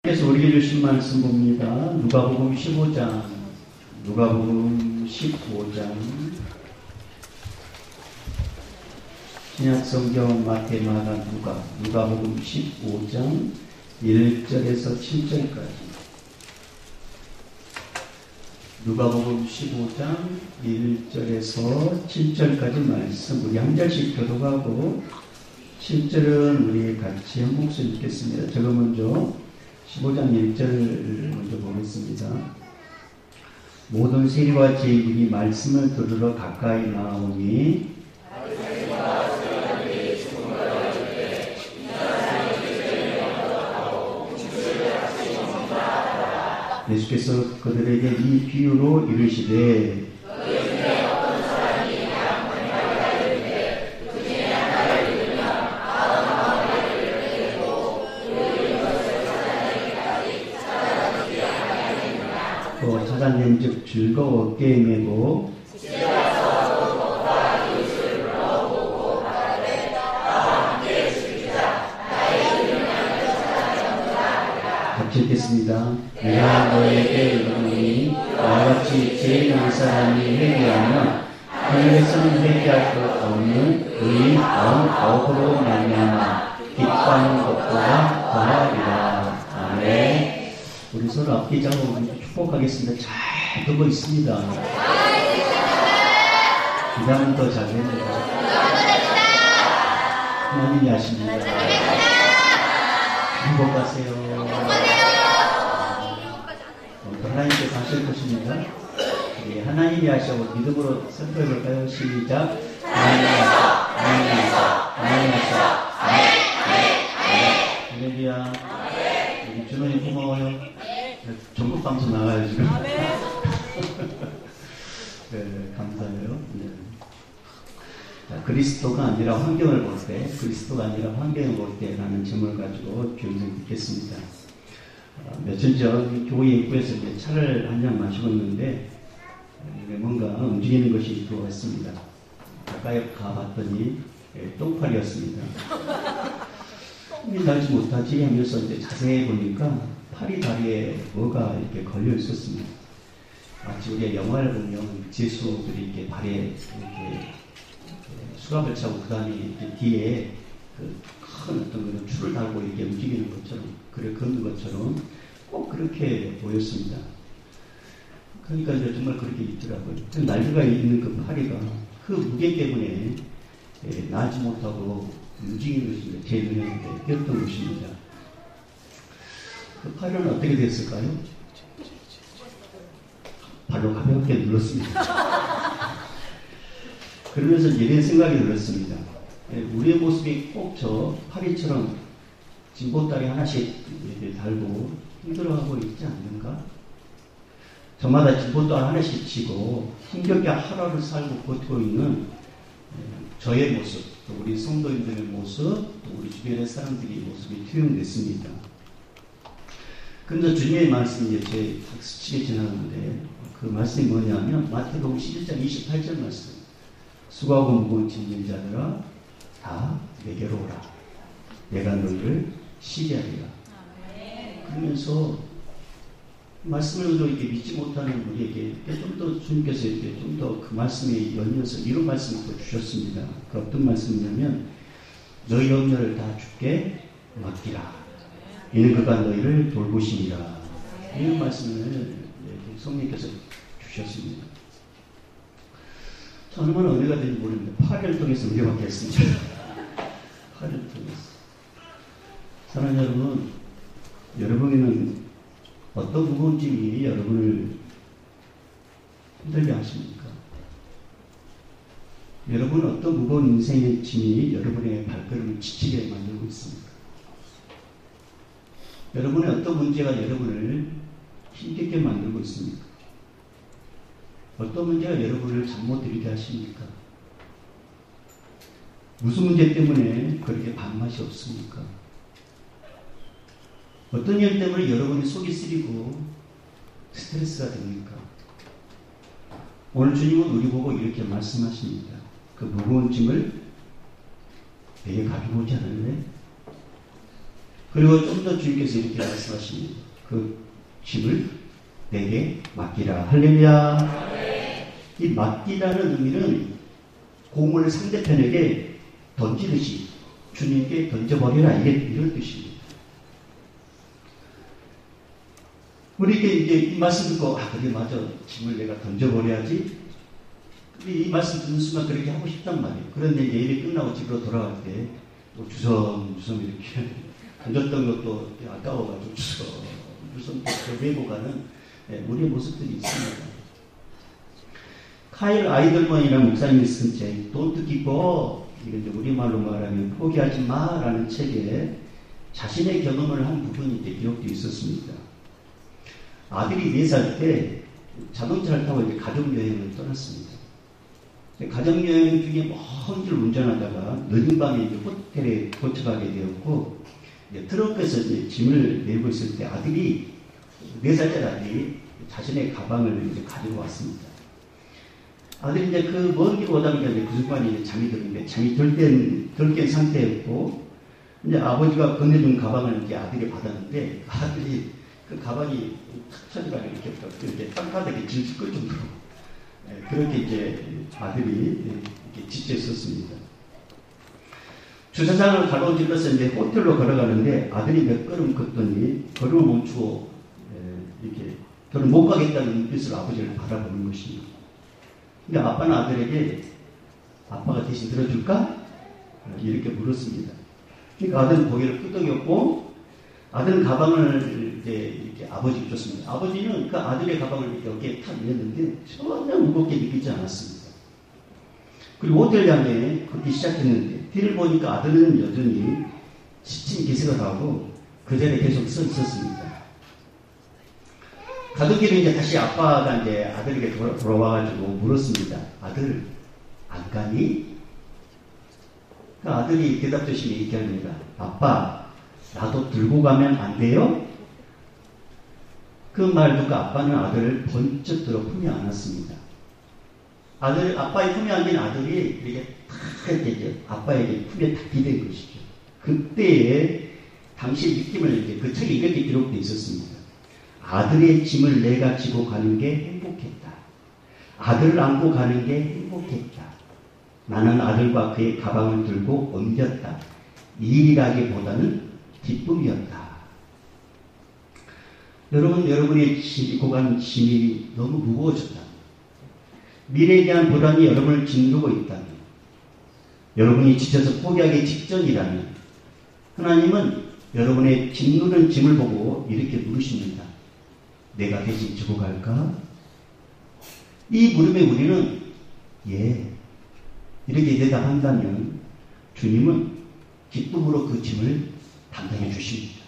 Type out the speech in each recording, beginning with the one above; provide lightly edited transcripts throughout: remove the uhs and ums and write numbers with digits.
하나님께서 우리에게 주신 말씀 봅니다. 누가복음 15장, 누가복음 15장, 신약성경 마태, 마가, 누가복음 15장 1절에서 7절까지. 누가복음 15장 1절에서 7절까지 말씀 우리 한 절씩 교독하고 7절은 우리 같이 한 목소리 읽겠습니다. 제가 먼저 15장 1절을 먼저 보겠습니다. 모든 세리와 제일이 말씀을 들으러 가까이 나오니 예수께서 그들에게 이 비유로 이르시되 또 찾아낸즉 즐거워 어깨에 메고 같이 읽겠습니다. 내가 너에게 이르노니 나같이 제일 한 사람이 회개하면 하늘에서는 회개할 것 없는 의인 99으로 말미암아 기뻐하는 것보다 더하리라. 아멘. 우리 서로 앞뒤자고 축복하겠습니다. 잘 듣고 있습니다. 기도하면 더 잘됩니다. 하나님이 하십니다. 행복하세요. 하나님께서 하실 것입니다. 우리 하나님이 하시고 믿음으로 선포해볼까요? 시작. 하나님 하셔, 하나님 하셔, 하나님 하셔. 할렐루야. 우리 준호님 고마워요. 전국 방송 나가요 지금. 네, 감사해요. 네. 자, 그리스도가 아니라 환경을 볼 때, 그리스도가 아니라 환경을 볼 때라는 점을 가지고 교훈을 듣겠습니다. 며칠 전 교회 입구에서 이제 차를 한 잔 마시고 있는데 뭔가 움직이는 것이 들어왔습니다. 가까이 가봤더니 똥팔이었습니다. 왜 날지 못하지 하면서 이제 자세히 보니까 팔이 다리에 뭐가 이렇게 걸려 있었습니다. 마치 우리가 영화를 보면 제수들이 이렇게 발에 이렇게 수갑을 차고 그 다음에 뒤에 큰 어떤 줄을 달고 이렇게 움직이는 것처럼, 그래 걷는 것처럼 꼭 그렇게 보였습니다. 그러니까 이제 정말 그렇게 있더라고요. 날개가 있는 그 파리가 그 무게 때문에 나지 못하고 움직이는 것입니다. 제 눈에 띄었던 것입니다. 그 파리는 어떻게 됐을까요? 발로 가볍게 눌렀습니다. 그러면서 이런 생각이 들었습니다. 우리의 모습이 꼭 저 파리처럼 진보다리 하나씩 달고 힘들어하고 있지 않는가? 저마다 진보다리 하나씩 치고 힘겹게 하루를 살고 버티고 있는 저의 모습, 또 우리 성도인들의 모습, 또 우리 주변의 사람들의 모습이 투영됐습니다. 그런데 주님의 말씀이 제 스치게 지나가는데 그 말씀이 뭐냐면 마태복음 11장 28절 말씀. 수고하고 무거운 짐진 자들아 다 내게로 오라. 내가 너희를 쉬게 하리라. 그러면서 말씀을 이렇게 믿지 못하는 우리에게 좀 더 주님께서 이렇게 좀 더 그 말씀에 연이어서 이런 말씀을 또 주셨습니다. 그 어떤 말씀이냐면 너희 염려를 다 주께 맡기라. 이는 그가 너희를 돌보시니라. 이런 말씀을 성령께서 주셨습니다. 얼마나 은혜가 되는지 모릅니다. 8일 통해서 은혜 받겠습니다. 8일 통해서. 사랑하는 여러분, 여러분에는 어떤 무거운 짐이 여러분을 힘들게 하십니까? 여러분은 어떤 무거운 인생의 짐이 여러분의 발걸음을 지치게 만들고 있습니까? 여러분의 어떤 문제가 여러분을 힘겹게 만들고 있습니까? 어떤 문제가 여러분을 잠 못 들게 하십니까? 무슨 문제 때문에 그렇게 밥맛이 없습니까? 어떤 일 때문에 여러분이 속이 쓰리고 스트레스가 됩니까? 오늘 주님은 우리 보고 이렇게 말씀하십니다. 그 무거운 짐을 내게 가지고 오지 않을래? 그리고 좀 더 주님께서 이렇게 말씀하십니다. 그 짐을 내게 맡기라. 할렐루야. 이 맡기라는 의미는 공을 상대편에게 던지듯이 주님께 던져버리라. 이런 뜻입니다. 우리에게 이제 이 말씀 듣고, 그래, 맞아. 짐을 내가 던져버려야지. 이 말씀 듣는 순간 그렇게 하고 싶단 말이에요. 그런데 이제 일이 끝나고 집으로 돌아갈 때, 주섬주섬 이렇게 던졌던 것도 아까워가지고 주섬 메고 가는 우리의 모습들이 있습니다. 카일 아이들먼이라는 목사님이 쓴 책, Don't Give Up, 이게 우리말로 말하면 포기하지 마라는 책에 자신의 경험을 한 부분이 기록되어 있었습니다. 아들이 4살 때 자동차를 타고 이제 가족여행을 떠났습니다. 가족여행 중에 먼 길 운전하다가 늦은 밤에 이제 호텔에 도착하게 되었고, 트렁크에서 이제 짐을 내고 있을 때 아들이, 4살짜리 아들이 자신의 가방을 이제 가지고 왔습니다. 아들이 이제 그 먼 길 오다 보니까 이제 그 순간에 이제 잠이 드는데, 잠이 덜 깬 상태였고, 이제 아버지가 건네준 가방을 이제 아들이 받았는데, 아들이 그 가방이 탁 쳐지다가 이렇게 땅바닥에 질질 끌 정도로, 그렇게 이제 아들이 이렇게 지쳐 있었습니다. 주차장을 가로질러서 이제 호텔로 걸어가는데 아들이 몇 걸음 걷더니 걸음을 멈추고 이렇게 저는 못 가겠다는 눈빛으로 아버지를 바라보는 것입니다. 근데 아빠는 아들에게 아빠가 대신 들어줄까? 이렇게 물었습니다. 그러니까 아들은 고개를 끄덕였고 아들은 가방을 이제 이렇게 아버지께 줬습니다. 아버지는 그 아들의 가방을 이렇게 어깨에 탁 밀었는데 전혀 무겁게 느끼지 않았습니다. 그리고 호텔 향해 걷기 시작했는데 뒤를 보니까 아들은 여전히 지친 기색을 하고 그 자리에 계속 서 있었습니다. 가던 길에 이제 다시 아빠가 이제 아들에게 돌아와가지고 물었습니다. 아들, 안 가니? 그 아들이 대답조심히 얘기합니다. 아빠, 나도 들고 가면 안 돼요? 그 말 듣고 아빠는 아들을 번쩍 들어 품에 안았습니다. 아빠의 품에 안긴 아들이 이렇게 탁 이렇게 아빠에게 품에 탁 기댄 것이죠. 그때의 당시 느낌을 이렇게 그 책에 이렇게 기록되어 있었습니다. 아들의 짐을 내가 지고 가는 게 행복했다. 아들을 안고 가는 게 행복했다. 나는 아들과 그의 가방을 들고 옮겼다. 일이라기보다는 기쁨이었다. 여러분의 지고 간 짐이 너무 무거워졌다. 미래에 대한 불안이 여러분을 짓누르고 있다면, 여러분이 지쳐서 포기하기 직전이라면, 하나님은 여러분의 짓누른 짐을 보고 이렇게 물으십니다. 내가 대신 지고 갈까? 이 물음에 우리는 예, 이렇게 대답한다면 주님은 기쁨으로 그 짐을 담당해 주십니다.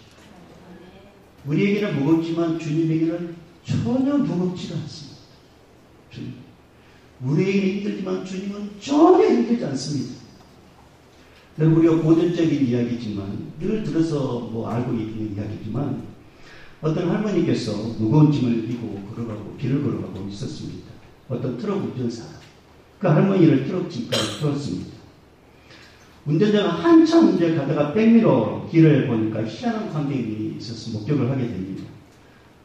우리에게는 무겁지만 주님에게는 전혀 무겁지가 않습니다. 우리에게는 힘들지만 주님은 전혀 힘들지 않습니다. 우리가 고전적인 이야기지만 늘 들어서 알고 있는 이야기지만 어떤 할머니께서 무거운 짐을 지고 길을 걸어가고 있었습니다. 어떤 트럭 운전사, 그 할머니를 트럭 집까지 태웠습니다. 운전자가 한참 운전을 가다가 백미러 길을 보니까 희한한 광경이 있어서 목격을 하게 됩니다.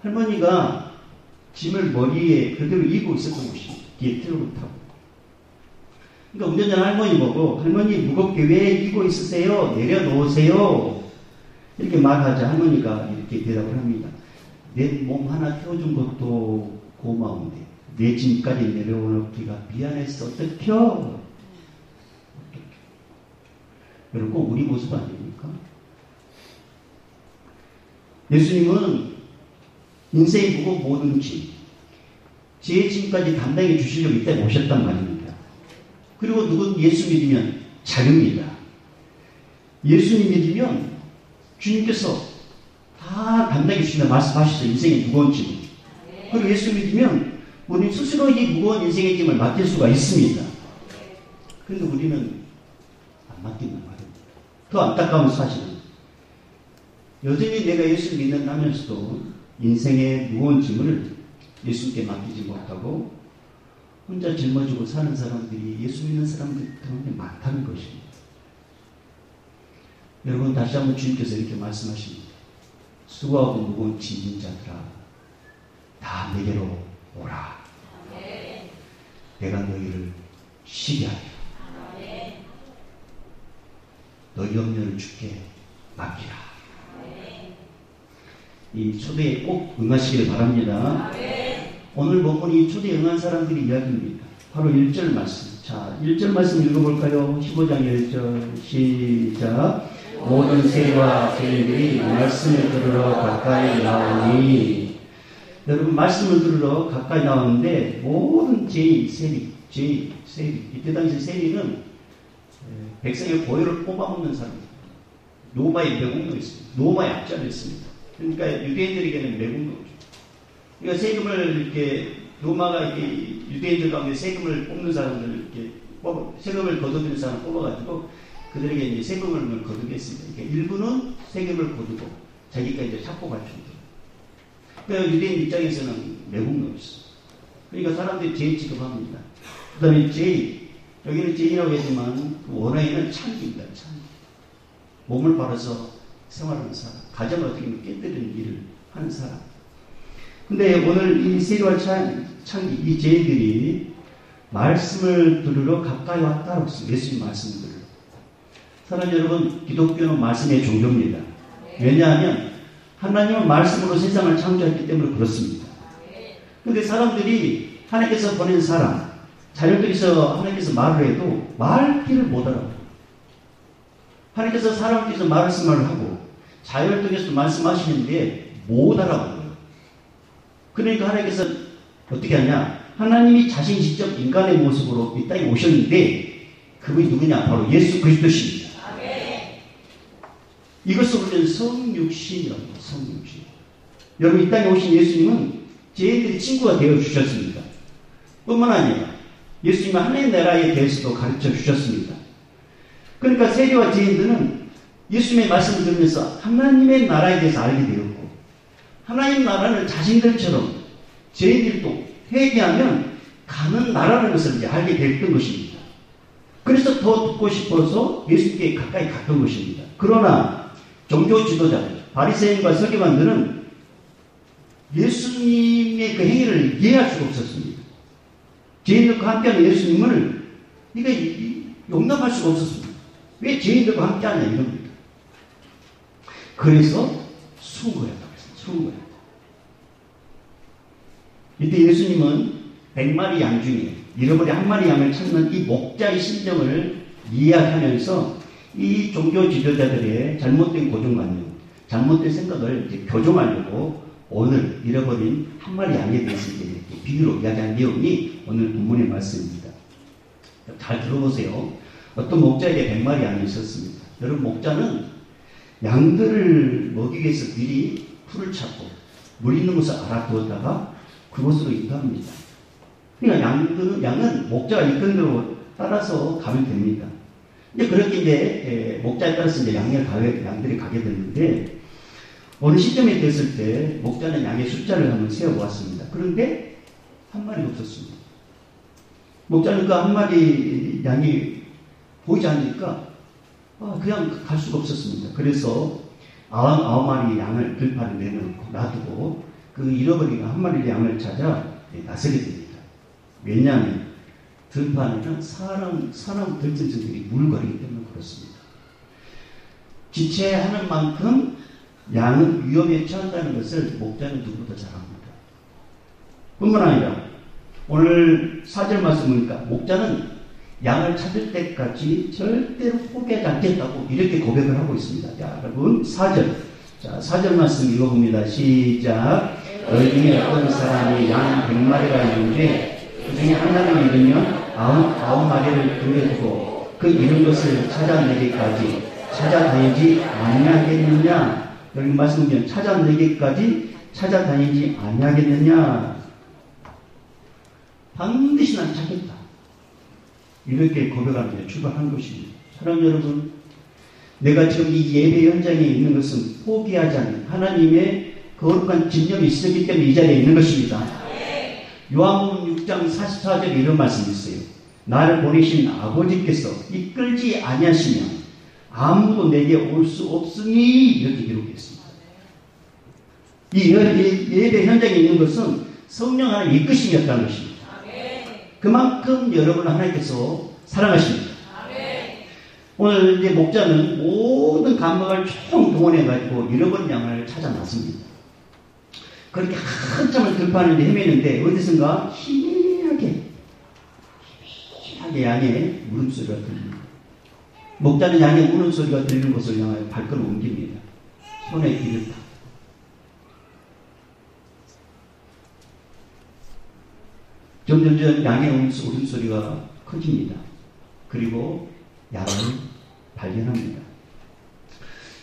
할머니가 짐을 머리에 그대로 이고 있었던 것이 뒤에 트럭을 타고. 그러니까 운전자는 할머니 보고 할머니 무겁게 왜 이고 있으세요? 내려놓으세요. 이렇게 말하자 할머니가 이렇게 대답을 합니다. 내 몸 하나 태워준 것도 고마운데 내 짐까지 내려놓기가 미안해서 어떡해요? 여러분 꼭 우리 모습 아닙니까? 예수님은 인생이 무거운 모든 짐, 제 짐까지 담당해 주시려고 이때 오셨단 말입니다. 그리고 누군 예수 믿으면 자유입니다. 예수님 믿으면 주님께서 다 담당해 주신다 말씀하시죠. 인생의 무거운 짐. 그리고 예수 믿으면 우리 스스로 이 무거운 인생의 짐을 맡길 수가 있습니다. 그런데 우리는 안 맡기는 말입니다. 더 안타까운 사실은 여전히 내가 예수를 믿는다면서도 인생의 무거운 짐을 예수께 맡기지 못하고 혼자 짊어지고 사는 사람들이 예수 믿는 사람들 가운데 많다는 것입니다. 여러분 다시 한번 주님께서 이렇게 말씀하십니다. 수고하고 무거운 짐진 자들아 다 내게로 오라. 내가 너희를 쉬게 하리라. 너희 염려를 주께 맡기라. 이 초대에 꼭 응하시길 바랍니다. 오늘 본문이 초대에 응한 사람들의 이야기입니다. 바로 1절 말씀. 자, 1절 말씀 읽어볼까요? 15장 1절 시작. 모든 세리와 죄인들이 말씀을 들으러 가까이 나오니. 여러분 말씀을 들으러 가까이 나오는데 모든 세리. 이때 당시 세리는 백성의 고요를 뽑아먹는 사람입니다. 로마의 매국노였습니다. 로마의 압제였습니다. 그러니까 유대인들에게는 매국노죠. 그러니까 세금을 이렇게 로마가 이렇게 유대인들 가운데 세금을 뽑는 사람들을 이렇게 세금을 거둬들이는 사람 뽑아가지고 그들에게 이제 세금을 거두게 했습니다. 그러니까 일부는 세금을 거두고 자기가 이제 착복할 정도. 그러니까 유대인 입장에서는 매국노였어. 그러니까 사람들이 죄 취급합니다. 그 다음에 죄, 여기는 죄인이라고 하지만 그 원어에는 창기입니다. 창기. 몸을 바라서 생활하는 사람, 가정을 어떻게 깨뜨리는 일을 하는 사람. 근데 오늘 이 세리와 창기, 이 죄인들이 말씀을 들으러 가까이 왔다고 했습니다. 예수님 말씀을 들으러. 사랑 여러분, 기독교는 말씀의 종교입니다. 왜냐하면 하나님은 말씀으로 세상을 창조했기 때문에 그렇습니다. 근데 사람들이 하나님께서 보낸 사람, 자녀들에서 하나님께서 말을 해도 말귀를 못 알아요. 하나님께서 사람께서 말씀을 하고 자녀를 통해서 말씀하시는데 못 알아보고요. 그러니까 하나님께서 어떻게 하냐? 하나님이 자신 직접 인간의 모습으로 이 땅에 오셨는데 그분이 누구냐? 바로 예수 그리스도십니다. 이것을 우리는 성육신이라고 합니다. 성육신. 여러분 이 땅에 오신 예수님은 죄인들의 친구가 되어 주셨습니다. 뿐만 아니라 예수님은 하나님 나라에 대해서도 가르쳐 주셨습니다. 그러니까 세리와 죄인들은 예수님의 말씀을 들으면서 하나님의 나라에 대해서 알게 되었고 하나님 나라는 자신들처럼 죄인들도 회개하면 가는 나라라는 것을 이제 알게 됐던 것입니다. 그래서 더 듣고 싶어서 예수님께 가까이 갔던 것입니다. 그러나 종교 지도자들, 바리새인과 서기관들은 예수님의 그 행위를 이해할 수가 없었습니다. 죄인들과 함께하는 예수님을 용납할 수가 없었습니다. 왜 죄인들과 함께하냐 이겁니다. 그래서 순거였다고 했습니다. 순거였다. 이때 예수님은 100마리 양 중에 잃어버린 한 마리 양을 찾는 이 목자의 심정을 이해하면서 이 종교 지도자들의 잘못된 고정관념, 잘못된 생각을 이제 교정하려고 오늘 잃어버린 한 마리 양에 대해서 이렇게 비유로 이야기한 내용이 오늘 본문의 말씀입니다. 잘 들어보세요. 어떤 목자에게 100마리 양이 있었습니다. 여러분 목자는 양들을 먹이기 위해서 미리 풀을 찾고 물 있는 곳을 알아두었다가 그곳으로 인도합니다. 그러니까 양은 목자가 이끈 대로 따라서 가면 됩니다. 이제 그렇게 이제 목자에 따라서 이제 양들이 가게 됐는데 어느 시점에 됐을 때 목자는 양의 숫자를 한번 세어보았습니다. 그런데 한 마리가 없었습니다. 목자는 그 한 마리 양이 보이지 않으니까 그냥 갈 수가 없었습니다. 그래서 99마리 양을 들판에 내놓고 놔두고 그 잃어버린 한 마리 양을 찾아 나서게 됩니다. 왜냐하면 들판에는 사람 들짐승들이 물거리기 때문에 그렇습니다. 지체하는 만큼 양은 위험에 처한다는 것을 목자는 누구보다 잘 압니다. 뿐만 아니라 오늘 4절 말씀 보니까 목자는 양을 찾을 때까지 절대로 포기하지 않겠다고 이렇게 고백을 하고 있습니다. 자, 여러분 4절. 자, 4절 말씀 읽어봅니다. 시작. 너희 중에 어떤 사람이 양 100마리가 있는데 그 중에 하나를 잃으면 99마리를 등에 두고 그 잃은 것을 찾아내기까지 찾아다니지 아니하겠느냐. 여기 말씀은 찾아내기까지 찾아다니지 아니하겠느냐. 반드시 난 찾겠다. 이렇게 고백하는 데 출발한 것입니다. 사랑 여러분, 내가 지금 이 예배 현장에 있는 것은 포기하지 않는 하나님의 거룩한 집념이 있었기 때문에 이 자리에 있는 것입니다. 요한복음 6장 44절에 이런 말씀이 있어요. 나를 보내신 아버지께서 이끌지 아니하시면 아무도 내게 올 수 없으니 이렇게 기록했습니다. 이 예배 현장에 있는 것은 성령 하나님의 이끄심이었다는 것입니다. 그만큼 여러분을 하나님께서 사랑하십니다. 오늘 이제 목자는 모든 감각을 총 동원해가지고 잃어버린 양을 찾아 나섭니다. 그렇게 한참을 들판을 헤매는데 어디선가 희미하게 양의 울음소리가 들립니다. 목자는 양의 울음소리가 들리는 곳을 향하여 발걸음 옮깁니다. 손에 귀를 딱. 점점 양의 울음소리가 커집니다. 그리고 양을 발견합니다.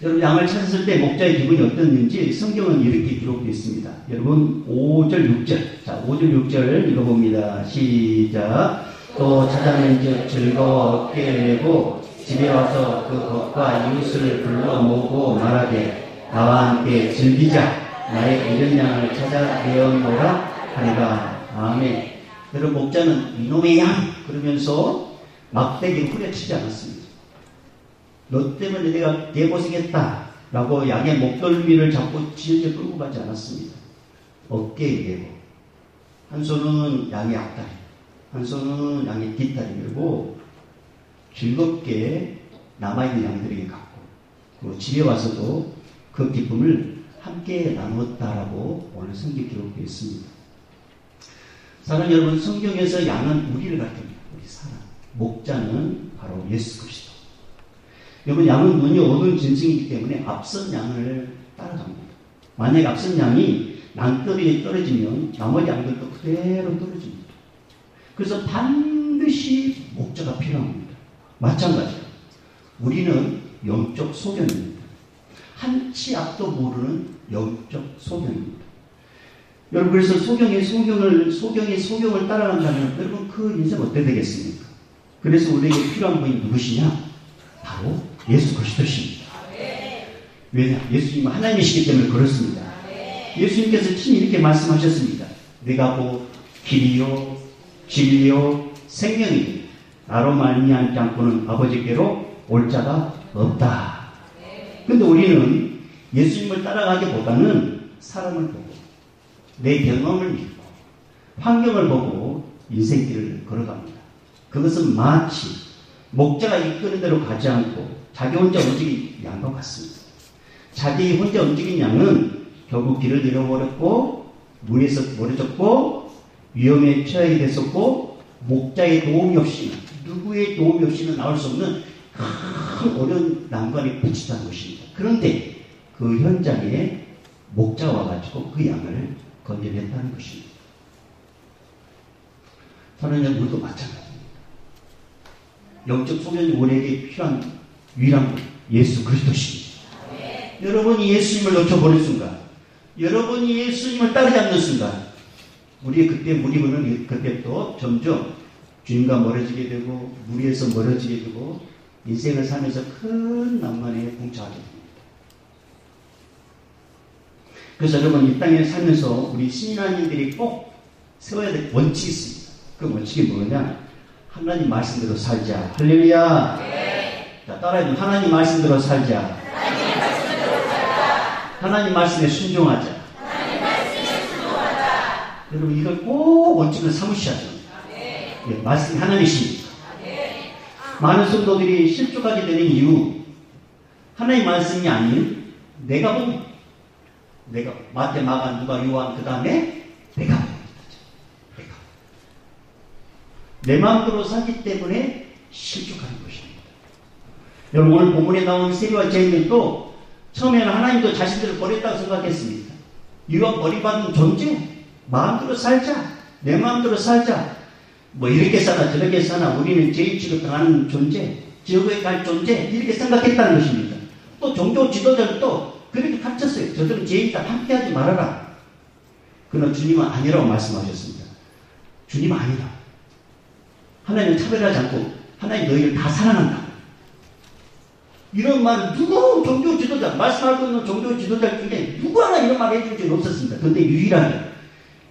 여러분, 양을 찾았을 때 목자의 기분이 어땠는지 성경은 이렇게 기록되어 있습니다. 여러분, 5절, 6절. 자, 5절, 6절 읽어봅니다. 시작. 또 찾아낸즉 즐거워 어깨를 내고 집에 와서 그 겉과 이웃을 불러 모으고 말하되 나와 함께 즐기자. 나의 잃은 양을 찾아 내었노라 하리라. 아멘. 여러분, 목자는 이놈의 양 그러면서 막대기를 후려치지 않았습니다. 너 때문에 내가 개고생했다 라고 양의 목덜미를 잡고 지연에 끌고 가지 않았습니다. 어깨에 대고 한 손은 양의 앞다리, 한 손은 양의 뒷다리 들고 즐겁게 남아있는 양들에게 갔고, 그리고 집에 와서도 그 기쁨을 함께 나누었다라고 오늘 성경 기록되어 있습니다. 사랑하는 여러분, 성경에서 양은 우리를 가르칩니다. 우리 사람. 목자는 바로 예수 그리스도. 여러분, 양은 눈이 어두운 짐승이기 때문에 앞선 양을 따라갑니다. 만약 앞선 양이 낭떠러지에 떨어지면 나머지 양들도 그대로 떨어집니다. 그래서 반드시 목자가 필요합니다. 마찬가지로 우리는 영적 소견입니다. 한치 앞도 모르는 영적 소견입니다. 여러분, 그래서 소경의 소경을 따라간다면 여러분 그 인생 어떻게 되겠습니까? 그래서 우리에게 필요한 분이 누구시냐? 바로 예수 그리스도십니다. 왜냐? 예수님은 하나님이시기 때문에 그렇습니다. 예수님께서 친히 이렇게 말씀하셨습니다. 내가 곧 길이요 진리요 생명이니 나로 말미암지 않고는 아버지께로 올 자가 없다. 근데 우리는 예수님을 따라가기보다는 사람을 보고 내 경험을 믿고 환경을 보고 인생길을 걸어갑니다. 그것은 마치 목자가 이끄는 대로 가지 않고 자기 혼자 움직인 양과 같습니다. 자기 혼자 움직인 양은 결국 길을 잃어버렸고 물에서 멀어졌고 위험에 처하게 됐었고 목자의 도움이 없이 누구의 도움이 없이는 나올 수 없는 큰 어려운 난관에 부딪힌다는 것입니다. 그런데 그 현장에 목자가 와가지고 그 양을 건져냈다는 것입니다. 사랑하는 우리도 마찬가지입니다. 영적 소견이 우리에게 필요한 유일한 분, 예수 그리스도십니다. 여러분이 예수님을 놓쳐버린 순간, 여러분이 예수님을 따르지 순간, 우리의 그때 무리는 그때부터 점점 주님과 멀어지게 되고 무리에서 멀어지게 되고 인생을 살면서 큰 난관에 봉착하게 됩니다. 그래서 여러분, 이 땅에 살면서 우리 신앙인들이 꼭 세워야 될 원칙이 있습니다. 그 원칙이 뭐냐? 하나님 말씀대로 살자. 할렐루야. 네. 자, 따라해도 하나님 말씀대로 살자. 하나님 말씀대로 살자. 하나님 말씀에 순종하자. 하나님 말씀에 순종하자. 여러분, 이걸 꼭 원칙을 삼으셔야죠. 네. 예, 말씀이 하나님이십니다. 네. 많은 성도들이 실족하게 되는 이유, 하나님 말씀이 아닌 내가 보면, 내가 마태, 마가, 누가, 요한, 그 다음에 내가 보면 내 마음대로 살기 때문에 실족하는 것입니다. 여러분, 오늘 본문에 나온 세리와 죄인들도 처음에는 하나님도 자신들을 버렸다고 생각했습니다. 이와 버림받은 존재, 마음대로 살자, 내 마음대로 살자, 뭐 이렇게 사나 저렇게 사나 우리는 죄인 취급당하는 존재, 지옥에 갈 존재, 이렇게 생각했다는 것입니다. 또 종교 지도자들도 그렇게 갇혔어요. 저들은 죄인이다, 함께하지 말아라. 그러나 주님은 아니라고 말씀하셨습니다. 주님 아니다. 하나님은 차별하지 않고 하나님 너희를 다 사랑한다. 이런 말을 누구 종교 지도자, 말씀하고 있는 종교 지도자 중에 누구 하나 이런 말 해준 적이 없었습니다. 그런데 유일하게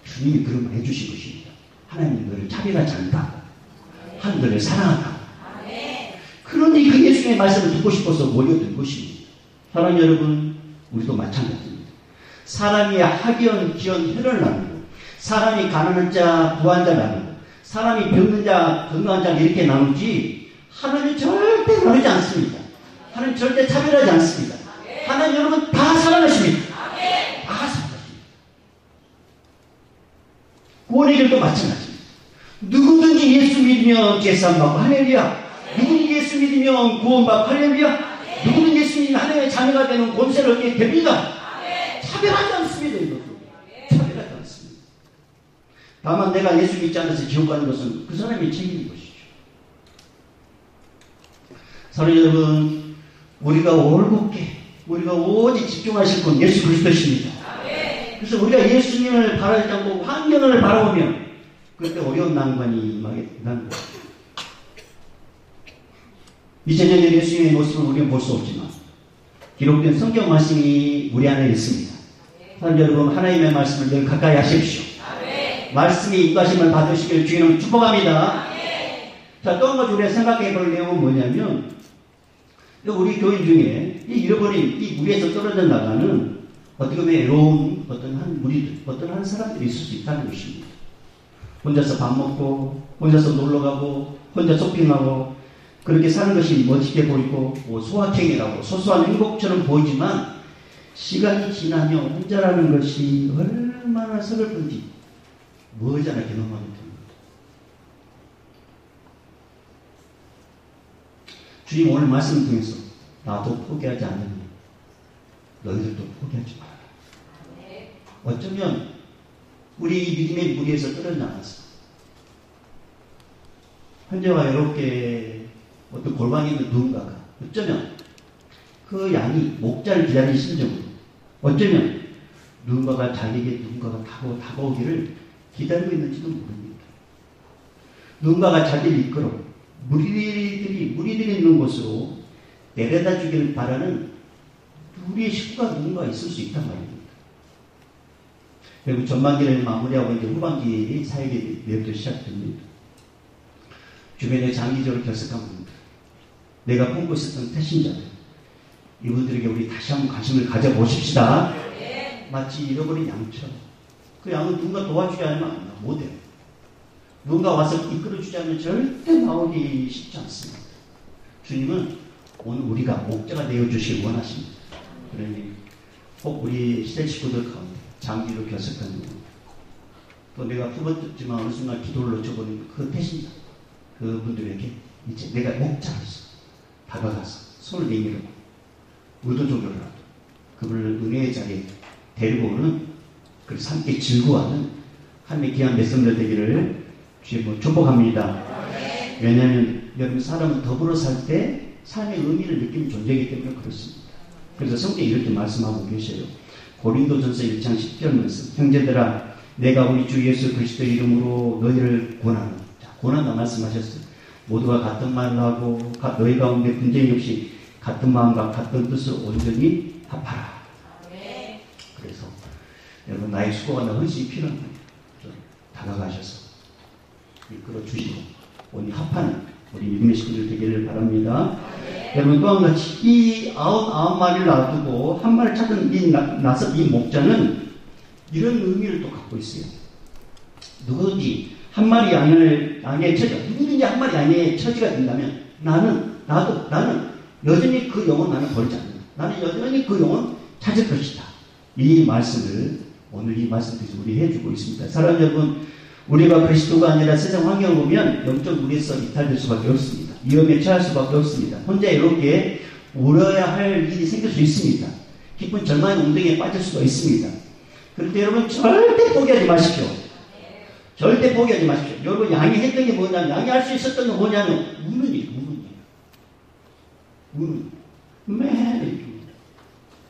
주님이 그런 말 해주신 것입니다. 하나님은 너희를 차별하지 않는다. 하나님 너희를 사랑한다. 그러니 그 예수님의 말씀을 듣고 싶어서 모여든 것입니다. 사랑하는 여러분, 우리도 마찬가지입니다. 사람이 학연, 기연, 혈을 나누고, 사람이 가난한 자, 부한 자 나누고, 사람이 병든 자, 건강한 자 이렇게 나누지, 하나님 절대 나누지 않습니다. 하나님 절대 차별하지 않습니다. 하나님 여러분 다 사랑하십니다. 다 사랑하십니다. 구원의 길도 마찬가지입니다. 누구든지 예수 믿으면 계산받고 할렐루야. 누구든지 예수 믿으면 구원받고 할렐루야. 누구든지 예수 믿으면 하나님의 자녀가 되는 권세를 얻게 됩니다. 차별하지 않습니다. 이것도 차별하지 않습니다. 다만 내가 예수 믿지 않아서 지옥 가는 것은 그 사람의 책임인 것이죠. 사랑하는 여러분, 우리가 올곧게 우리가 오직 집중하실 분 예수 그리스도십니다. 그래서 우리가 예수님을 바라지 않고 환경을 바라보면 그때 어려운 난관이 임하게 된다는 거예요. 2000년 전 예수님의 모습을 우리는 볼 수 없지만 기록된 성경 말씀이 우리 안에 있습니다. 사랑하는 여러분, 하나님의 말씀을 늘 가까이 하십시오. 말씀이 인도하심을 받으시길 주님은 축복합니다. 자, 또 한 가지 우리가 생각해 볼 내용은 뭐냐면, 우리 교인 중에 이 잃어버린 이 무리에서 떨어져 나가는 어떻게 보면 외로운 어떤 한 무리들, 어떤 한 사람들이 있을 수 있다는 것입니다. 혼자서 밥 먹고, 혼자서 놀러 가고, 혼자 쇼핑하고, 그렇게 사는 것이 멋지게 보이고, 소확행이라고 소소한 행복처럼 보이지만, 시간이 지나면 혼자라는 것이 얼마나 서글픈지 머지않아 경험하게 됩니다. 주님 오늘 말씀을 통해서 나도 포기하지 않느니 너희들도 포기하지 마라. 어쩌면 우리 믿음의 무리에서 떨어져 나가서 혼자와 외롭게 어떤 골방에 있는 누군가가 어쩌면 그 양이 목자를 기다리는 심정으로 어쩌면 누군가가 자기에게 누군가가 다가오기를 기다리고 있는지도 모릅니다. 누군가가 자기를 이끌어 무리들이 있는 곳으로 내려다 주기를 바라는 우리의 식구가 누군가 있을 수 있단 말입니다. 그리고 전반기를 마무리하고 이제 후반기 사역이 내일부터 시작됩니다. 주변에 장기적으로 결석한 분들, 내가 품고 있었던 태신자들, 이분들에게 우리 다시 한번 관심을 가져보십시다. 마치 잃어버린 양처럼. 그 양은 누군가 도와주지 않으면 못해요. 누군가 와서 이끌어주지 않으면 절대 나오기 쉽지 않습니다. 주님은 오늘 우리가 목자가 되어주시길 원하십니다. 그러니 꼭 우리 시대 식구들 가운데 장기로 결석한 분, 또 내가 품었지만 어느 순간 기도를 놓쳐버린 그 태신자, 그분들에게 이제 내가 목자로서 다가가서 손을 내밀고 의도적으로라도 그분을 은혜의 자리에 데리고 오는, 그래서 함께 즐거워하는 하나님의 귀한 백성들 되기를 주님으로 축복합니다. 왜냐하면 여러분, 사람은 더불어 살 때 삶의 의미를 느끼는 존재이기 때문에 그렇습니다. 그래서 성경이 이렇게 말씀하고 계셔요. 고린도전서 1장 10절 말씀, 형제들아 내가 우리 주 예수 그리스도 이름으로 너희를 권하노. 권한다 말씀하셨어요. 모두가 같은 말을 하고 너희 가운데 분쟁이 없이 같은 마음과 같은 뜻으로 온전히 합하라. 그래서 여러분, 나의 수고가 나 헌신이 필요한 거예요. 다가가셔서 이끌어 주시고 오늘 합하는 우리 믿음의 식구들 되기를 바랍니다. 여러분, 또 한 가지 이 99마리를 놔두고 한 마리를 찾은 이 목자는 이런 의미를 또 갖고 있어요. 누구든지 한 마리 양의 처지가, 누구든지 한 마리 양의 처지가 된다면 나는 여전히 그 영혼 나는 버리지 않는다. 나는 여전히 그 영혼 찾을 것이다. 이 말씀을 오늘 이 말씀에서 우리 해주고 있습니다. 사랑하는 여러분, 우리가 그리스도가 아니라 세상 환경을 보면 영적 무리에서 이탈될 수밖에 없습니다. 위험에 처할 수밖에 없습니다. 혼자 이렇게 울어야 할 일이 생길 수 있습니다. 깊은 절망의 웅덩이에 빠질 수가 있습니다. 그런데 여러분, 절대 포기하지 마십시오. 절대 포기하지 마십시오. 여러분, 양이 했던 게 뭐냐면, 양이 할 수 있었던 게 뭐냐면 우는 일. 매일 이렇게.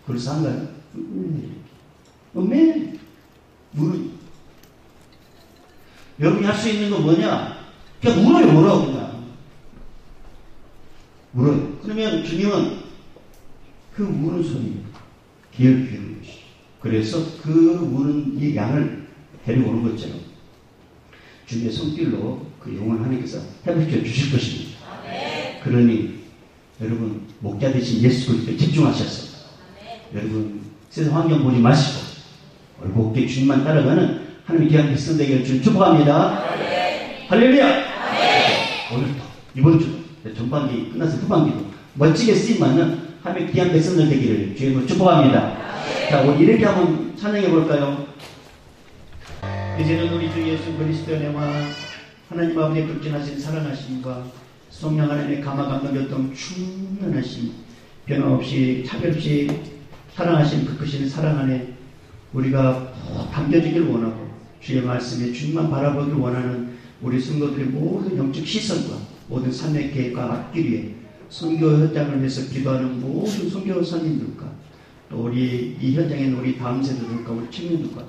그래서 한가요? 매일 우는. 여러분이 할 수 있는 건 뭐냐? 그냥 울어요. 그냥 울어요. 그러면 주님은 그 우는 소리 귀를 기울이는 것이죠. 그래서 그 우는 이 양을 데리고 오는 것처럼 주님의 손길로 그 영혼을 하나님께서 회복시켜 주실 것입니다. 그러니 여러분 목자 되신 예수 그리스도에 집중하셔서 여러분 세상 환경 보지 마시고 올곧게 주님만 따라가는 하나님의 귀한 백성 되기를 주 축복합니다. 할렐루야. 오늘도 이번 주 전반기 끝나서 후반기도 멋지게 쓰임받는 하나님의 귀한 백성들 되기를 주님으로 축복합니다. 자, 우리 이렇게 한번 찬양해 볼까요? 이제는 우리 주 예수 그리스도의 은혜와 하나님 아버지의 극진하신 사랑하심과 성령 하나님의 감화 감동 교통 충만하심, 변함없이 차별 없이 사랑하신 그 크신 사랑 안에 우리가 담겨지길 원하고 주의 말씀에 주님만 바라보길 원하는 우리 성도들의 모든 영적 시선과 모든 삶의 계획과 앞길 위에 선교 현장을 위해서 기도하는 모든 선교사님들과 또 우리 이 현장에 있는 우리 다음 세대들과 우리 청년들과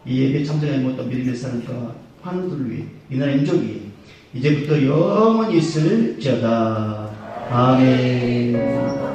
이 예배 참석하지 못한 믿음의 사람과 환우들을 위해 이 나라 민족 위에 이제부터 영원히 있을지어다. 아멘.